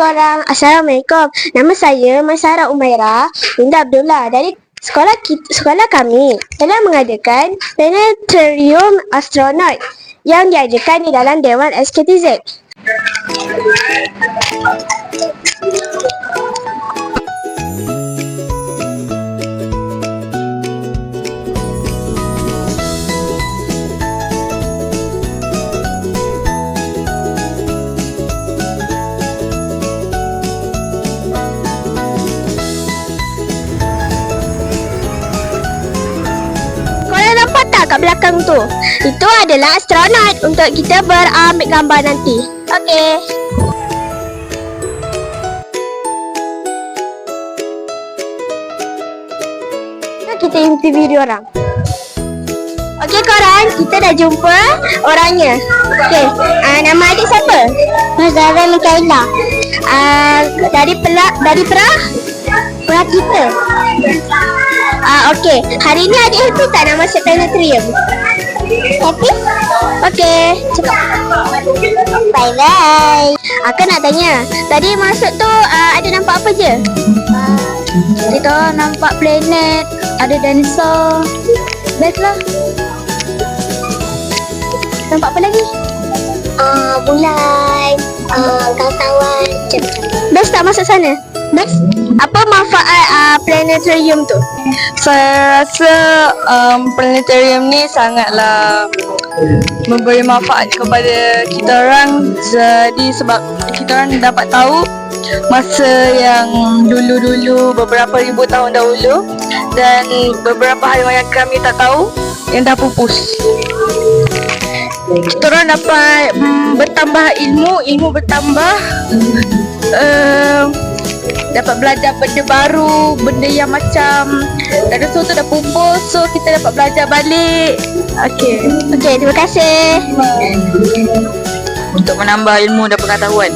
korang. Assalamualaikum. Nama saya Masyarah Umairah binti Abdullah dari sekolah kami telah mengadakan Planetarium Astronaut yang diadakan di dalam Dewan SKTZ. Nampak tak kat belakang tu? Itu adalah astronot untuk kita ambil gambar nanti. Okey. Kita interview dia orang. Okey korang, kita dah jumpa orangnya. Okey, nama adik siapa? Zara Mikaela. Dari Perak kita. Okey, hari ni adik happy tak nak masuk planetarium? Happy? Okey, cakap bye-bye. Akak nak tanya, tadi masuk tu ada nampak apa je? Kita nampak planet, ada dinosaur. Best lah. Nampak apa lagi? Bulan, kawan-kawan, macam-macam. Best tak masuk sana? Best? Apa manfaat planetarium tu? Saya rasa planetarium ni sangatlah memberi manfaat kepada kita orang. Jadi sebab kita orang dapat tahu masa yang dulu-dulu beberapa ribu tahun dahulu dan beberapa hal yang kami tak tahu yang dah pupus. Kita orang dapat bertambah ilmu bertambah, dapat belajar benda baru, benda yang macam dinosaur tu dah pupus, so kita dapat belajar balik. Okey, terima kasih. Untuk menambah ilmu dan pengetahuan.